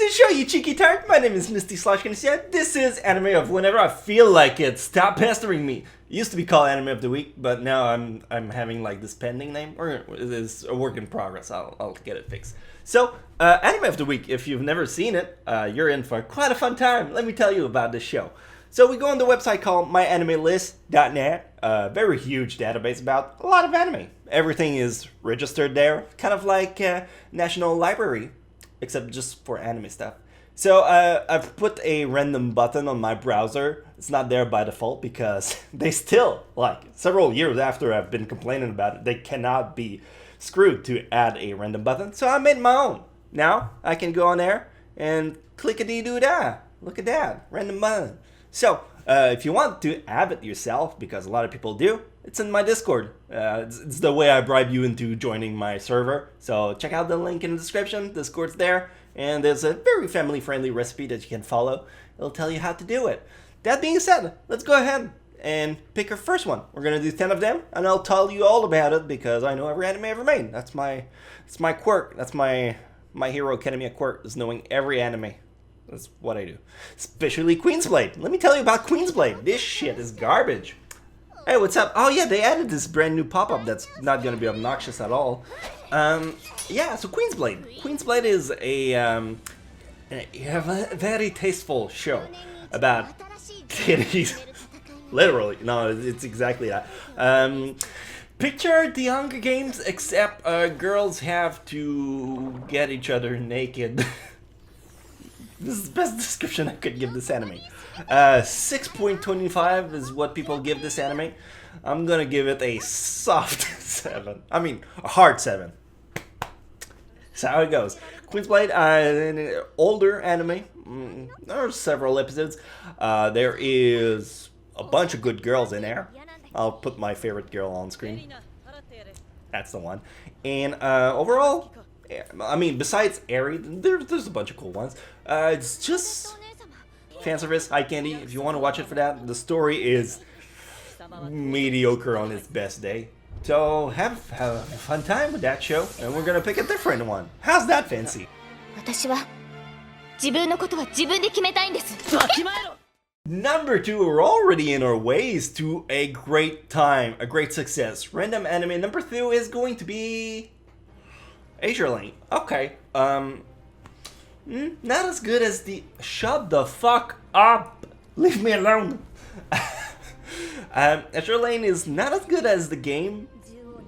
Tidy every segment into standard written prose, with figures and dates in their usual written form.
to the show, you cheeky tart. My name is Misty Chronexia. This is Anime of Whenever I Feel Like It. Stop pestering me. It used to be called Anime of the Week, but now I'm having like this pending name, or it is a work in progress. I'll get it fixed. So, Anime of the Week, if you've never seen it, you're in for quite a fun time. Let me tell you about this show. So we go on the website called myanimelist.net, a very huge database about a lot of anime. Everything is registered there, kind of like National Library, except just for anime stuff. So I've put a random button on my browser. It's not there by default because they still, like several years after I've been complaining about it, they cannot be screwed to add a random button. So I made my own. Now I can go on there and click-a-dee-doo-dah. Look at that, random button. So, if you want to add it yourself, because a lot of people do, it's in my Discord. It's the way I bribe you into joining my server. So check out the link in the description. Discord's there, and there's a very family-friendly recipe that you can follow. It'll tell you how to do it. That being said, let's go ahead and pick our first one. We're gonna do 10 of them, and I'll tell you all about it because I know every anime ever made. That's my quirk. That's my Hero Academia quirk, is knowing every anime. That's what I do. Especially Queensblade. Let me tell you about Queensblade. This shit is garbage. Hey, what's up? Oh yeah, they added this brand new pop-up that's not gonna be obnoxious at all. Yeah, so Queensblade. Queensblade is a very tasteful show about titties. Literally. No, it's exactly that. Picture the Hunger Games, except girls have to get each other naked. This is the best description I could give this anime. 6.25 is what people give this anime. I'm gonna give it a soft 7. I mean, a hard 7. That's how it goes. Queensblade, an older anime. There are several episodes. There is a bunch of good girls in there. I'll put my favorite girl on screen. That's the one. And overall, I mean, besides Eri, there's a bunch of cool ones. It's just fan service, eye candy. If you want to watch it for that, the story is mediocre on its best day. So have a fun time with that show, and we're gonna pick a different one. How's that fancy? Number 2, we're already in our ways to a great time, a great success. Random anime number 2 is going to be Azur Lane. Okay. Not as good as the... Shut the fuck up! Leave me alone! Azur Lane is not as good as the game,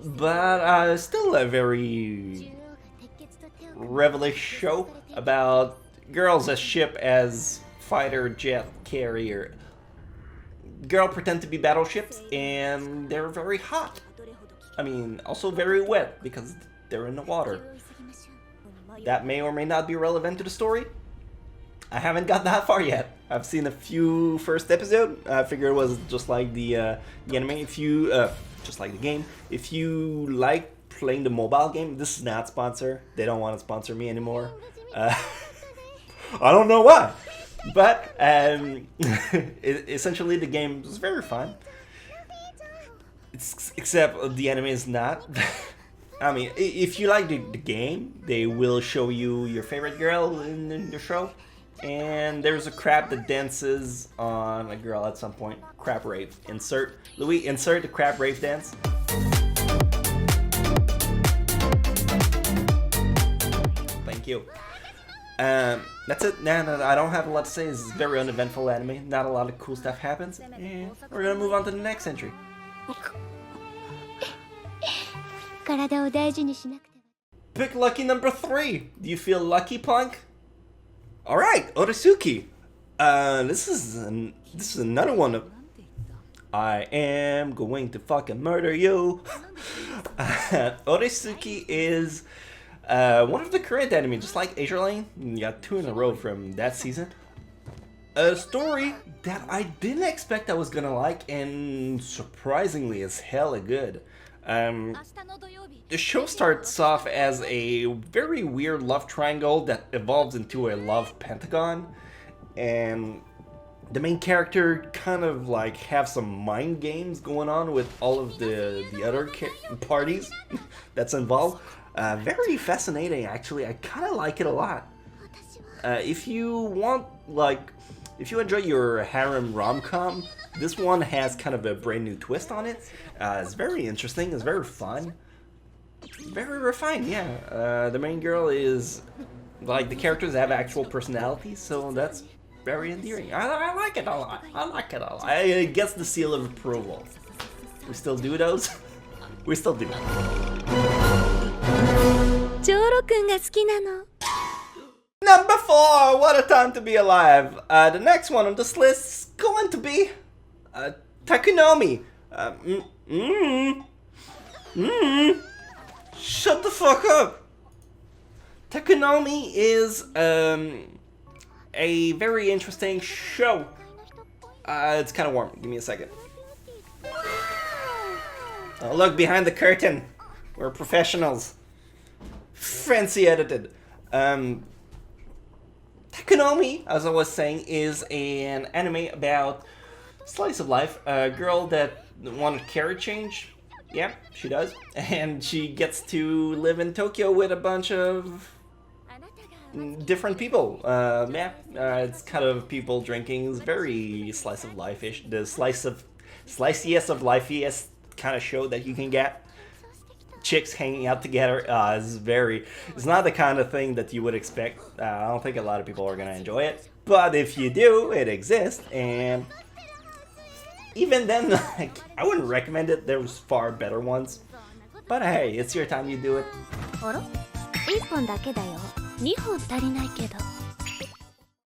but still a very revelation show about girls as ship as fighter jet carrier. Girl pretend to be battleships, and they're very hot. I mean, also very wet because they're in the water. That may or may not be relevant to the story. I haven't got that far yet. I've seen a few first episode. I figured it was just like the anime. If you just like the game, if you like playing the mobile game, this is not sponsored. They don't want to sponsor me anymore. I don't know why, but essentially the game is very fun. Except the anime is not. I mean, if you like the game, they will show you your favorite girl in the show. And there's a crab that dances on a girl at some point. Crab Rave. Insert the crab rave dance. Thank you. That's it. Nah, I don't have a lot to say. This is very uneventful anime. Not a lot of cool stuff happens. And we're gonna move on to the next entry. Pick lucky number 3. Do you feel lucky, Plank? Alright, Oresuki. This is another one of... I am going to fucking murder you. Oresuki is one of the current anime, just like Azur Lane. You got 2 in a row from that season. A story that I didn't expect I was gonna like, and surprisingly is hella good. The show starts off as a very weird love triangle that evolves into a love pentagon, and the main character kind of like have some mind games going on with all of the other parties that's involved. Very fascinating, actually. I kind of like it a lot. If you want, like, if you enjoy your harem rom-com, this one has kind of a brand new twist on it. It's very interesting, it's very fun. Very refined, yeah. The main girl is, like, the characters have actual personalities, so that's very endearing. I like it a lot. I like it a lot. It gets the seal of approval. We still do those? We still do. Number 4, what a time to be alive. The next one on this list is going to be Tekken Ami. Shut the fuck up. Tekken Ami is a very interesting show. It's kind of warm. Give me a second. Oh, look behind the curtain. We're professionals. Fancy edited. Tekken Ami, as I was saying, is an anime about slice of life. A girl that wanted career change. Yeah, she does. And she gets to live in Tokyo with a bunch of different people. It's kind of people drinking. It's very slice of life-ish. The sliciest of life-iest kind of show that you can get. Chicks hanging out together it's not the kind of thing that you would expect. I don't think a lot of people are gonna enjoy it, but if you do, it exists. And even then, like, I wouldn't recommend it. There's far better ones, but hey, it's your time, you do it.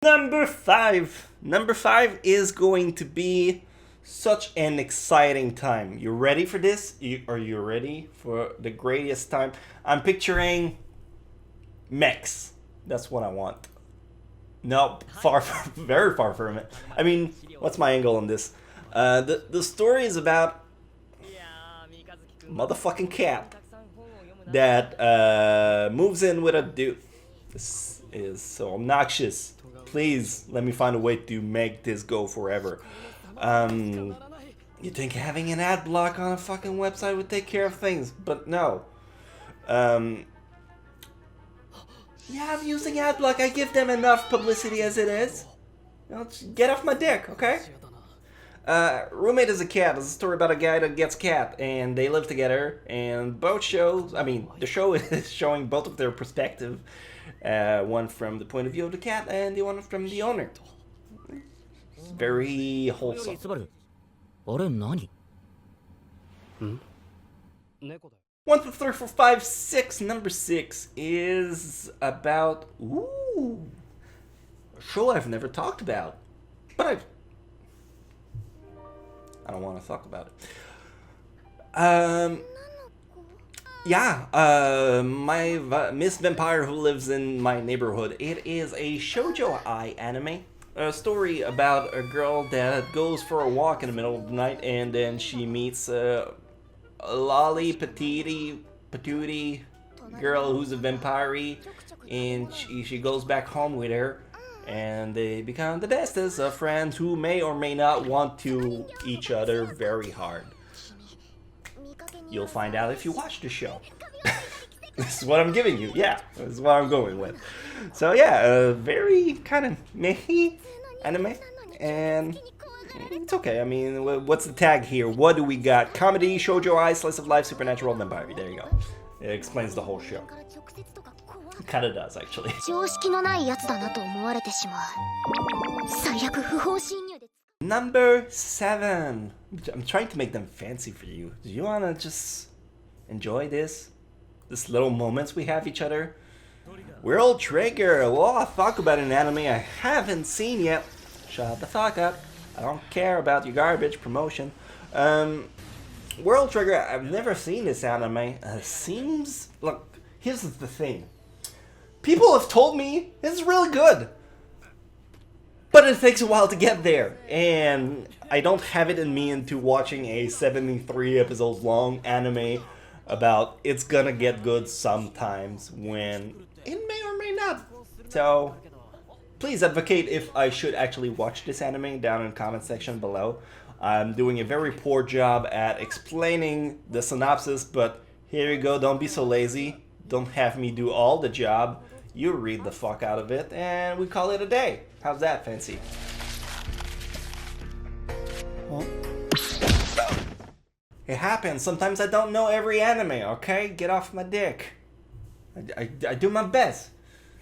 Number 5 is going to be such an exciting time. You ready for this? Are you ready for the greatest time? I'm picturing mechs. That's what I want. No, very far from it. I mean, what's my angle on this? The story is about motherfucking cat that moves in with a dude. This is so obnoxious. Please let me find a way to make this go forever. You think having an ad block on a fucking website would take care of things, but no. Yeah, I'm using ad block. I give them enough publicity as it is. You know, get off my dick, okay? Roommate is a cat. It's a story about a guy that gets cat, and they live together. And both shows, I mean, the show is showing both of their perspective. One from the point of view of the cat, and the one from the owner. It's very wholesome. 1, 2, 3, 4, 5, 6. Number 6 is about a show I've never talked about, but I don't want to talk about it. My Miss Vampire who lives in my neighborhood. It is a shoujo-ai anime. A story about a girl that goes for a walk in the middle of the night, and then she meets a lolly patootie girl who's a vampire, and she goes back home with her, and they become the bestest of friends who may or may not want to each other very hard. You'll find out if you watch the show. This is what I'm giving you. Yeah, this is what I'm going with. So yeah, a very kind of meh anime, and it's okay. I mean, what's the tag here? What do we got? Comedy, shoujo-ai, slice of life, supernatural, vampire. There you go. It explains the whole show. It kind of does, actually. Number 7. I'm trying to make them fancy for you. Do you want to just enjoy this little moments we have each other? World Trigger. Well, I'll talk about an anime I haven't seen yet. Shut the fuck up. I don't care about your garbage promotion. World Trigger, I've never seen this anime. Seems... Look, here's the thing. People have told me it's really good. But it takes a while to get there. And I don't have it in me into watching a 73 episodes long anime about it's gonna get good sometimes when it may or may not. So please advocate if I should actually watch this anime down in the comment section below. I'm doing a very poor job at explaining the synopsis, but here you go. Don't be so lazy. Don't have me do all the job. you read the fuck out of it, and we call it a day. How's that, fancy? Huh? It happens. Sometimes I don't know every anime, okay? Get off my dick. I do my best.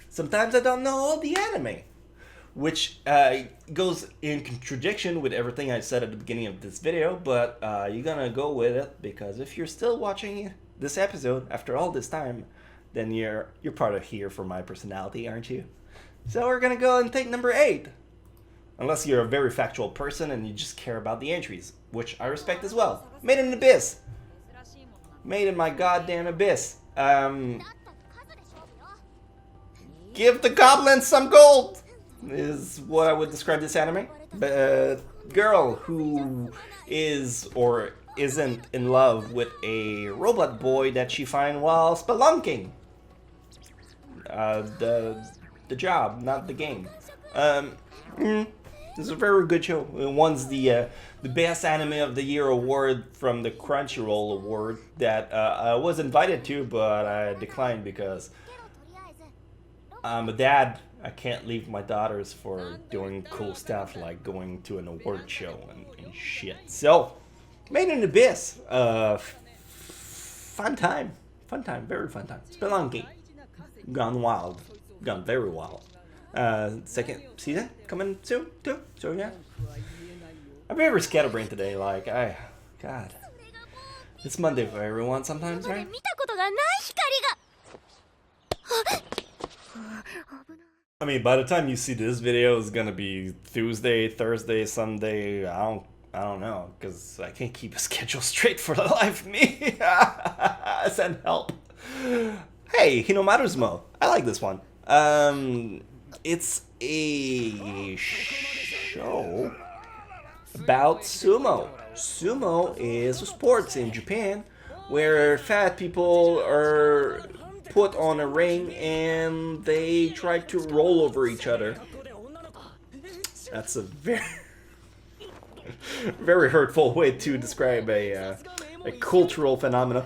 Sometimes I don't know all the anime. Which goes in contradiction with everything I said at the beginning of this video, but you're gonna go with it, because if you're still watching this episode after all this time, then you're part of here for my personality, aren't you? So we're gonna go and take number 8. Unless you're a very factual person and you just care about the entries, which I respect as well. Made in the abyss. Made in my goddamn abyss. Give the goblins some gold! Is what I would describe this anime. Girl who is or isn't in love with a robot boy that she finds while spelunking. The job, not the game. This is a very good show. It won the Best Anime of the Year award from the Crunchyroll award that I was invited to, but I declined because I'm a dad. I can't leave my daughters for doing cool stuff like going to an award show and shit. So, Made in Abyss. Fun time. Fun time. Very fun time. Spelunky. Gone wild. Gone very wild. Second season coming soon too. So yeah. I'm very scatterbrained today. Like, God. It's Monday for everyone sometimes, right? I mean, by the time you see this video, it's gonna be Tuesday, Thursday, Sunday. I don't know, because I can't keep a schedule straight for the life of me. Send help. Hey, Hinomaruzumo. I like this one. It's a show about sumo. Sumo is a sport in Japan where fat people are put on a ring and they try to roll over each other. That's a very hurtful way to describe a cultural phenomenon.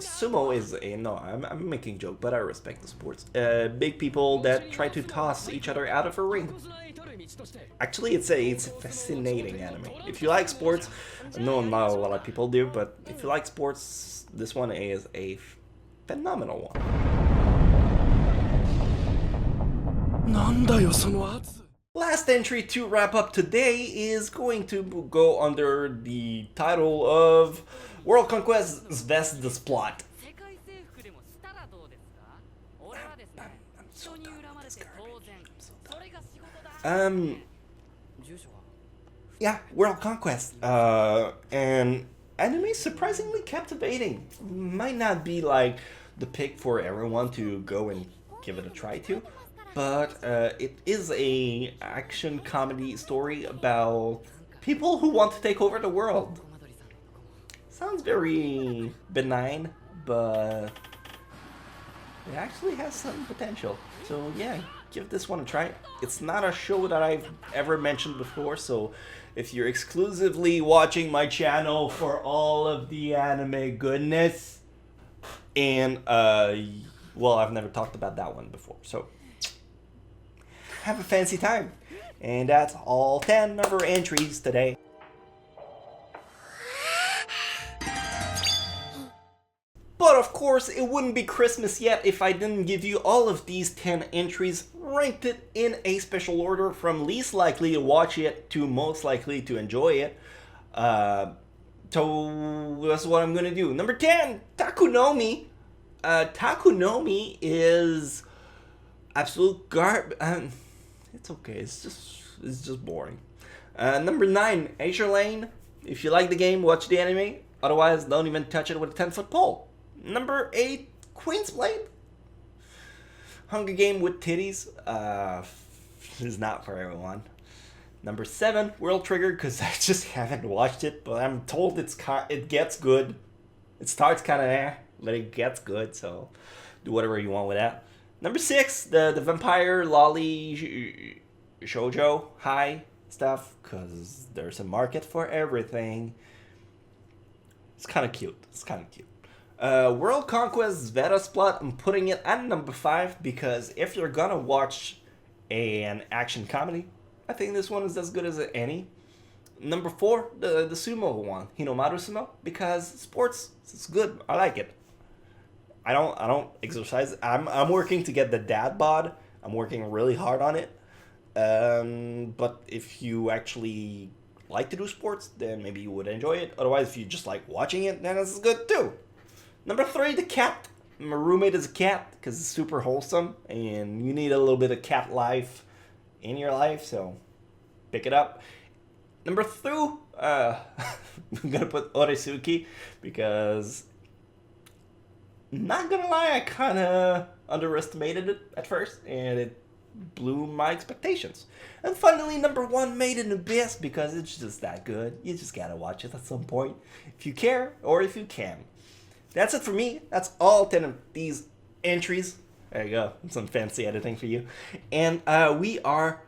Sumo is I'm making a joke, but I respect the sports. Big people that try to toss each other out of a ring. Actually, it's a fascinating anime. If you like sports, I know not a lot of people do, but if you like sports, this one is a phenomenal one. Last entry to wrap up today is going to go under the title of World Conquest Vest the Plot. Yeah, World Conquest. And anime surprisingly captivating. Might not be like the pick for everyone to go and give it a try to, but it is a action comedy story about people who want to take over the world. Sounds very benign, but it actually has some potential. So yeah, give this one a try. It's not a show that I've ever mentioned before, so if you're exclusively watching my channel for all of the anime goodness, and well, I've never talked about that one before, so have a fancy time. And that's all 10 of our entries today. But of course, it wouldn't be Christmas yet if I didn't give you all of these 10 entries, ranked it in a special order from least likely to watch it to most likely to enjoy it. So that's what I'm gonna do. Number 10, Takunomi. Takunomi is absolute garbage. It's okay. It's just boring. Number 9, Azur Lane. If you like the game, watch the anime. Otherwise, don't even touch it with a 10-foot pole. Number 8, Queen's Blade. Hunger Game with titties. Is not for everyone. Number 7, World Trigger, because I just haven't watched it, but I'm told it gets good. It starts kind of but it gets good, so do whatever you want with that. Number 6, the vampire lolly shoujo high stuff, because there's a market for everything. It's kind of cute. World Conquest Vetasplot, I'm putting it at number 5 because if you're gonna watch an action comedy, I think this one is as good as any. Number 4, the Sumo one, Hinomaru Sumo, because sports, it's good. I like it. I don't exercise. I'm working to get the dad bod. I'm working really hard on it. But if you actually like to do sports, then maybe you would enjoy it. Otherwise, if you just like watching it, then it's good too. Number 3, the cat. My roommate is a cat because it's super wholesome, and you need a little bit of cat life in your life, so pick it up. Number 2, I'm gonna put Oresuki because, not gonna lie, I kind of underestimated it at first, and it blew my expectations. And finally, number 1, Made in Abyss, because it's just that good. You just gotta watch it at some point, if you care or if you can. That's it for me. That's all 10 of these entries. There you go. Some fancy editing for you. And we are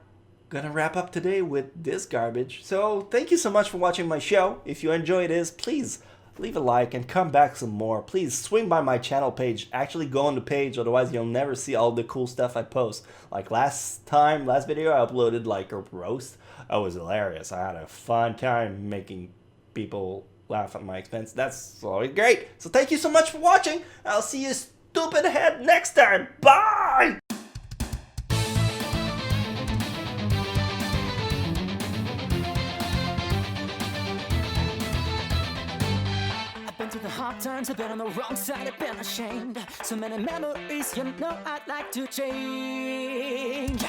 gonna wrap up today with this garbage. So thank you so much for watching my show. If you enjoyed this, please leave a like and come back some more. Please swing by my channel page. Actually go on the page, otherwise you'll never see all the cool stuff I post. Like last video I uploaded like a roast. That was hilarious. I had a fun time making people laugh at my expense. That's always great. So thank you so much for watching. I'll see you stupid head next time. Bye! Through the hard times, I've been on the wrong side, I've been ashamed. So many memories, you know I'd like to change.